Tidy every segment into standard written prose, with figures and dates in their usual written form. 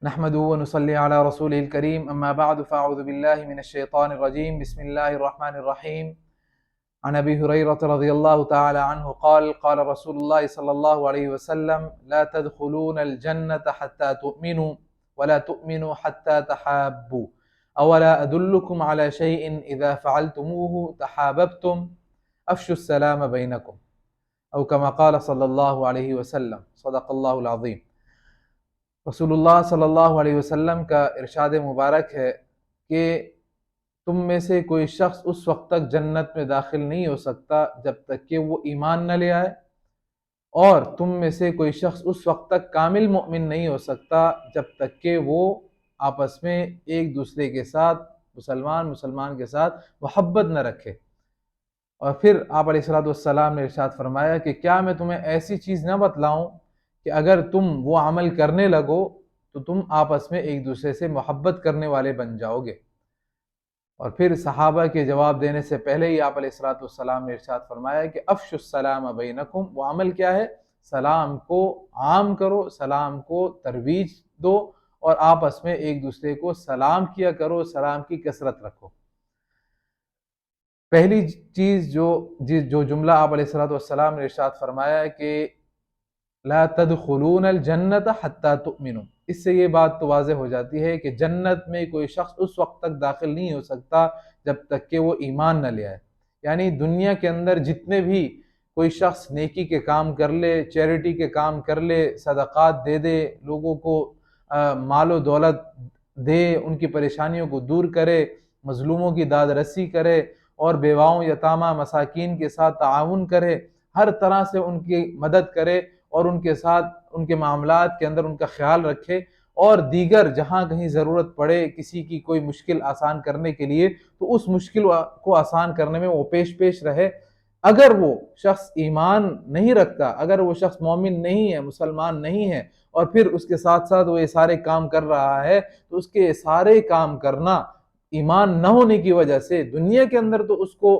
نحمده ونصلي على رسوله الكريم أما بعد فأعوذ بالله من الشيطان الرجيم بسم الله الرحمن الرحيم عن أبي هريرة رضي الله تعالى عنه قال قال رسول الله صلى الله عليه وسلم لا تدخلون الجنة حتى تؤمنوا ولا تؤمنوا حتى تحابوا أولا أدلكم على شيء إذا فعلتموه تحاببتم أفشوا السلام بينكم أو كما قال صلى الله عليه وسلم صدق الله العظيم۔ رسول اللہ صلی اللہ علیہ وسلم کا ارشاد مبارک ہے کہ تم میں سے کوئی شخص اس وقت تک جنت میں داخل نہیں ہو سکتا جب تک کہ وہ ایمان نہ لے آئے، اور تم میں سے کوئی شخص اس وقت تک کامل مؤمن نہیں ہو سکتا جب تک کہ وہ آپس میں ایک دوسرے کے ساتھ مسلمان کے ساتھ محبت نہ رکھے۔ اور پھر آپ علیہ السلام نے ارشاد فرمایا کہ کیا میں تمہیں ایسی چیز نہ بتلاؤں کہ اگر تم وہ عمل کرنے لگو تو تم آپس میں ایک دوسرے سے محبت کرنے والے بن جاؤ گے۔ اور پھر صحابہ کے جواب دینے سے پہلے ہی آپ علیہ السلام نے ارشاد فرمایا کہ افش السلام بینکم، وہ عمل کیا ہے؟ سلام کو عام کرو، سلام کو ترویج دو اور آپس میں ایک دوسرے کو سلام کیا کرو، سلام کی کثرت رکھو۔ پہلی چیز جو جملہ آپ علیہ السلام نے ارشاد فرمایا ہے کہ لا تدخلون الجنت حتی تؤمنوا، اس سے یہ بات تو واضح ہو جاتی ہے کہ جنت میں کوئی شخص اس وقت تک داخل نہیں ہو سکتا جب تک کہ وہ ایمان نہ لے آئے۔ یعنی دنیا کے اندر جتنے بھی کوئی شخص نیکی کے کام کر لے، چیریٹی کے کام کر لے، صدقات دے دے، لوگوں کو مال و دولت دے، ان کی پریشانیوں کو دور کرے، مظلوموں کی داد رسی کرے اور بیواؤں یتامہ مساکین کے ساتھ تعاون کرے، ہر طرح سے ان کی مدد کرے اور ان کے ساتھ ان کے معاملات کے اندر ان کا خیال رکھے، اور دیگر جہاں کہیں ضرورت پڑے کسی کی کوئی مشکل آسان کرنے کے لیے تو اس مشکل کو آسان کرنے میں وہ پیش رہے۔ اگر وہ شخص ایمان نہیں رکھتا، اگر وہ شخص مومن نہیں ہے، مسلمان نہیں ہے، اور پھر اس کے ساتھ ساتھ وہ یہ سارے کام کر رہا ہے تو اس کے سارے کام کرنا ایمان نہ ہونے کی وجہ سے دنیا کے اندر تو اس کو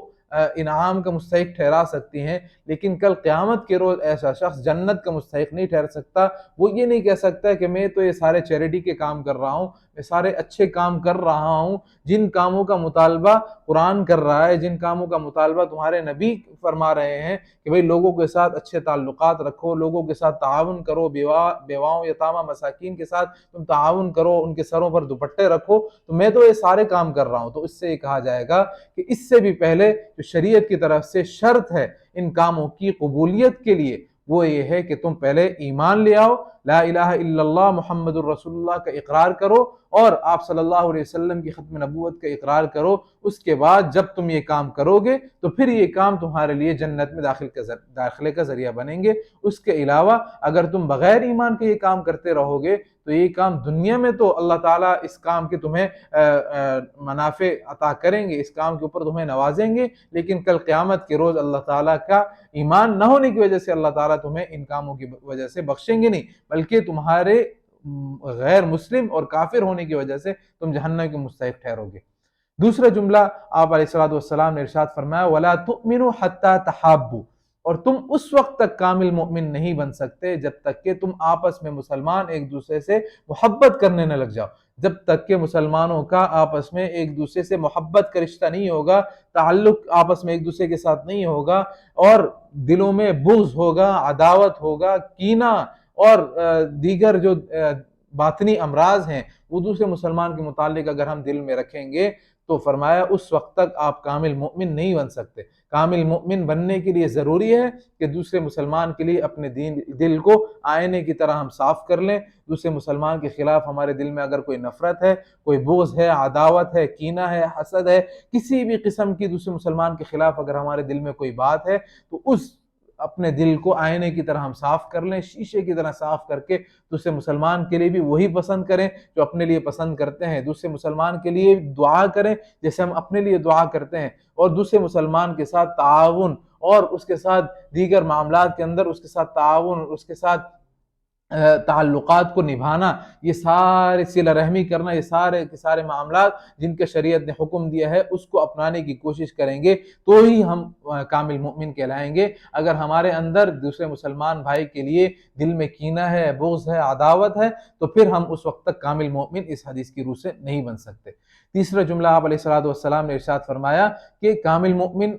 انعام کا مستحق ٹھہرا سکتی ہیں، لیکن کل قیامت کے روز ایسا شخص جنت کا مستحق نہیں ٹھہر سکتا۔ وہ یہ نہیں کہہ سکتا کہ میں تو یہ سارے چیریٹی کے کام کر رہا ہوں، میں سارے اچھے کام کر رہا ہوں، جن کاموں کا مطالبہ قرآن کر رہا ہے، جن کاموں کا مطالبہ تمہارے نبی فرما رہے ہیں کہ بھئی لوگوں کے ساتھ اچھے تعلقات رکھو، لوگوں کے ساتھ تعاون کرو، بیواؤں یتامہ مساکین کے ساتھ تم تعاون کرو، ان کے سروں پر دوپٹے رکھو، تو میں تو یہ سارے کام کر رہا ہوں۔ تو اس سے یہ کہا جائے گا کہ اس سے بھی پہلے جو شریعت کی طرف سے شرط ہے ان کاموں کی قبولیت کے لیے وہ یہ ہے کہ تم پہلے ایمان لے آؤ، لا الہ الا اللہ محمد الرسول اللہ کا اقرار کرو اور آپ صلی اللہ علیہ وسلم کی ختم نبوت کا اقرار کرو۔ اس کے بعد جب تم یہ کام کرو گے تو پھر یہ کام تمہارے لیے جنت میں داخلے کا ذریعہ بنیں گے۔ اس کے علاوہ اگر تم بغیر ایمان کے یہ کام کرتے رہو گے تو یہ کام دنیا میں تو اللہ تعالیٰ اس کام کے تمہیں منافع عطا کریں گے، اس کام کے اوپر تمہیں نوازیں گے، لیکن کل قیامت کے روز اللہ تعالیٰ کا ایمان نہ ہونے کی وجہ سے اللہ تعالیٰ تمہیں ان کاموں کی وجہ سے بخشیں گے نہیں، بلکہ تمہارے غیر مسلم اور کافر ہونے کی وجہ سے تم جہنم کے مستحق ٹھہرو گے۔ دوسرا جملہ آپ علیہ السلام نے ارشاد فرمایا وَلَا تُؤْمِنُوا حَتَّى تَحَابُّوا، اور تم اس وقت تک کامل مومن نہیں بن سکتے جب تک کہ تم آپس میں مسلمان ایک دوسرے سے محبت کرنے نہ لگ جاؤ۔ جب تک کہ مسلمانوں کا آپس میں ایک دوسرے سے محبت کا رشتہ نہیں ہوگا، تعلق آپس میں ایک دوسرے کے ساتھ نہیں ہوگا، اور دلوں میں بغض ہوگا، عداوت ہوگا، کینہ اور دیگر جو باطنی امراض ہیں وہ دوسرے مسلمان کے متعلق اگر ہم دل میں رکھیں گے تو فرمایا اس وقت تک آپ کامل مومن نہیں بن سکتے۔ کامل مومن بننے کے لیے ضروری ہے کہ دوسرے مسلمان کے لیے اپنے دل کو آئینے کی طرح ہم صاف کر لیں۔ دوسرے مسلمان کے خلاف ہمارے دل میں اگر کوئی نفرت ہے، کوئی بغض ہے، عداوت ہے، کینہ ہے، حسد ہے، کسی بھی قسم کی دوسرے مسلمان کے خلاف اگر ہمارے دل میں کوئی بات ہے تو اس اپنے دل کو آئینے کی طرح ہم صاف کر لیں، شیشے کی طرح صاف کر کے دوسرے مسلمان کے لیے بھی وہی پسند کریں جو اپنے لیے پسند کرتے ہیں، دوسرے مسلمان کے لیے دعا کریں جیسے ہم اپنے لیے دعا کرتے ہیں، اور دوسرے مسلمان کے ساتھ تعاون اور اس کے ساتھ دیگر معاملات کے اندر اس کے ساتھ تعاون، اس کے ساتھ تعلقات کو نبھانا، یہ سارے صلہ رحمی کرنا، یہ سارے کے سارے معاملات جن کے شریعت نے حکم دیا ہے اس کو اپنانے کی کوشش کریں گے تو ہی ہم کامل مومن کہلائیں گے۔ اگر ہمارے اندر دوسرے مسلمان بھائی کے لیے دل میں کینہ ہے، بغض ہے، عداوت ہے، تو پھر ہم اس وقت تک کامل مومن اس حدیث کی روح سے نہیں بن سکتے۔ تیسرا جملہ آپ علیہ الصلوۃ والسلام نے ارشاد فرمایا کہ کامل مومن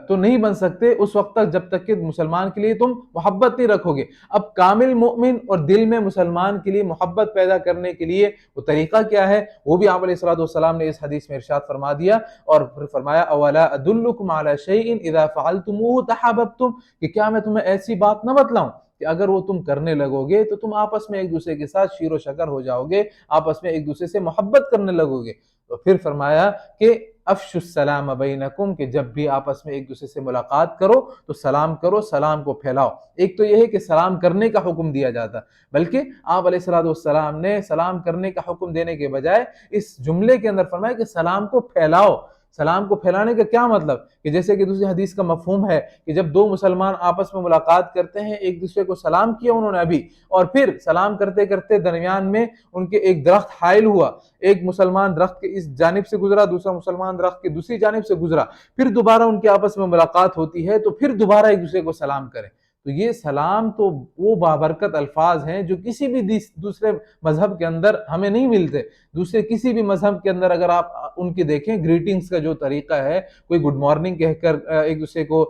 تو نہیں بن سکتے اس وقت تک جب تک کہ مسلمان کے لیے تم محبت نہیں رکھو گے۔ اب کامل مومن اور دل میں مسلمان کے لیے محبت پیدا کرنے کے لیے وہ طریقہ کیا ہے، وہ بھی آپ علیہ الصلوۃ والسلام نے اس حدیث میں ارشاد فرما دیا، اور پھر فرمایا اولا ادلکم علی شیء اذا فعلتموه تحاببتم، کہ کیا میں تمہیں ایسی بات نہ بتلاؤں کہ اگر وہ تم کرنے لگو گے تو تم آپس میں ایک دوسرے کے ساتھ شیر و شکر ہو جاؤ گے، آپس میں ایک دوسرے سے محبت کرنے لگو گے۔ تو پھر فرمایا کہ افشوا السلام بینکم، کہ جب بھی آپس میں ایک دوسرے سے ملاقات کرو تو سلام کرو، سلام کو پھیلاؤ۔ ایک تو یہ ہے کہ سلام کرنے کا حکم دیا جاتا، بلکہ آپ علیہ الصلوۃ والسلام نے سلام کرنے کا حکم دینے کے بجائے اس جملے کے اندر فرمایا کہ سلام کو پھیلاؤ۔ سلام کو پھیلانے کا کیا مطلب، کہ جیسے کہ دوسری حدیث کا مفہوم ہے کہ جب دو مسلمان آپس میں ملاقات کرتے ہیں، ایک دوسرے کو سلام کیا انہوں نے ابھی، اور پھر سلام کرتے کرتے درمیان میں ان کے ایک درخت حائل ہوا، ایک مسلمان درخت کے اس جانب سے گزرا، دوسرا مسلمان درخت کے دوسری جانب سے گزرا، پھر دوبارہ ان کے آپس میں ملاقات ہوتی ہے تو پھر دوبارہ ایک دوسرے کو سلام کریں۔ تو یہ سلام تو وہ بابرکت الفاظ ہیں جو کسی بھی دوسرے مذہب کے اندر ہمیں نہیں ملتے۔ دوسرے کسی بھی مذہب کے اندر اگر آپ ان کی دیکھیں گریٹنگز کا جو طریقہ ہے، کوئی گڈ مارننگ کہہ کر ایک دوسرے کو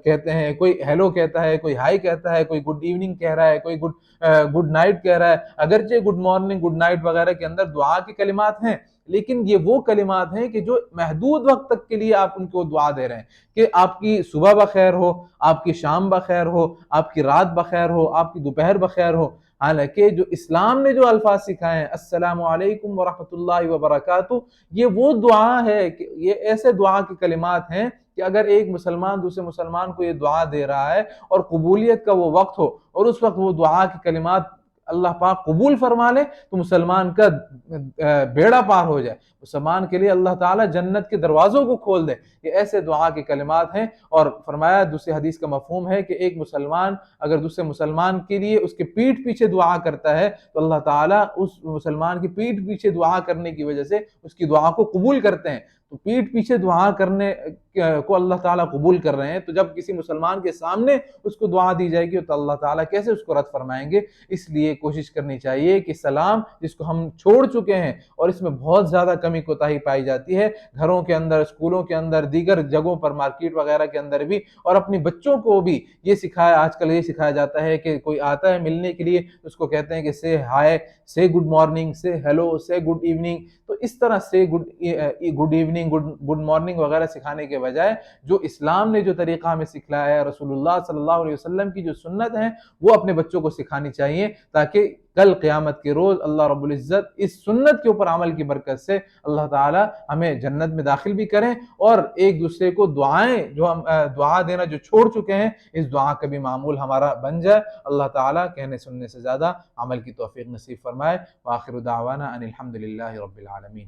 کہتے ہیں، کوئی ہیلو کہتا ہے، کوئی ہائی کہتا ہے، کوئی گڈ ایوننگ کہہ رہا ہے، کوئی گڈ نائٹ کہہ رہا ہے۔ اگرچہ گڈ مارننگ گڈ نائٹ وغیرہ کے اندر دعا کے کلمات ہیں، لیکن یہ وہ کلمات ہیں کہ جو محدود وقت تک کے لیے آپ ان کو دعا دے رہے ہیں، کہ آپ کی صبح بخیر ہو، آپ کی شام بخیر ہو، آپ کی رات بخیر ہو، آپ کی دوپہر بخیر ہو۔ حالانکہ جو اسلام نے جو الفاظ سکھائے ہیں السلام علیکم ورحمۃ اللہ وبرکاتہ، یہ وہ دعا ہے کہ یہ ایسے دعا کے کلمات ہیں کہ اگر ایک مسلمان دوسرے مسلمان کو یہ دعا دے رہا ہے اور قبولیت کا وہ وقت ہو اور اس وقت وہ دعا کے کلمات اللہ پاک قبول فرما لے تو مسلمان کا بیڑا پار ہو جائے، مسلمان کے لیے اللہ تعالیٰ جنت کے دروازوں کو کھول دے۔ یہ ایسے دعا کے کلمات ہیں، اور فرمایا دوسری حدیث کا مفہوم ہے کہ ایک مسلمان اگر دوسرے مسلمان کے لیے اس کے پیٹھ پیچھے دعا کرتا ہے تو اللہ تعالیٰ اس مسلمان کی پیٹھ پیچھے دعا کرنے کی وجہ سے اس کی دعا کو قبول کرتے ہیں۔ تو پیٹھ پیچھے دعا کرنے کو اللہ تعالیٰ قبول کر رہے ہیں، تو جب کسی مسلمان کے سامنے اس کو دعا دی جائے گی تو اللہ تعالیٰ کیسے اس کو رد فرمائیں گے؟ اس لیے کوشش کرنی چاہیے کہ سلام جس کو ہم چھوڑ چکے ہیں اور اس میں بہت زیادہ کمی کوتاہی پائی جاتی ہے، گھروں کے اندر، اسکولوں کے اندر، دیگر جگہوں پر، مارکیٹ وغیرہ کے اندر بھی، اور اپنی بچوں کو بھی یہ سکھایا، آج کل یہ سکھایا جاتا ہے کہ کوئی آتا ہے ملنے کے لیے اس کو کہتے ہیں کہ سے ہائے، سے گڈ مارننگ، سے ہیلو، سے گڈ ایوننگ۔ تو اس طرح سے گڈ ایوننگ، گڈ مارننگ وغیرہ سکھانے کے بجائے جو اسلام نے جو طریقہ ہمیں سکھلایا ہے، رسول اللہ صلی اللہ علیہ وسلم کی جو سنت ہیں وہ اپنے بچوں کو سکھانی چاہیے، تاکہ کل قیامت کے روز اللہ رب العزت اس سنت کے اوپر عمل کی برکت سے اللہ تعالی ہمیں جنت میں داخل بھی کریں، اور ایک دوسرے کو دعائیں جو ہم دعا دینا جو چھوڑ چکے ہیں اس دعا کا بھی معمول ہمارا بن جائے۔ اللہ تعالی کہنے سننے سے زیادہ عمل کی توفیق نصیب فرمائے۔ وآخر دعوانا ان الحمد للہ رب العالمین۔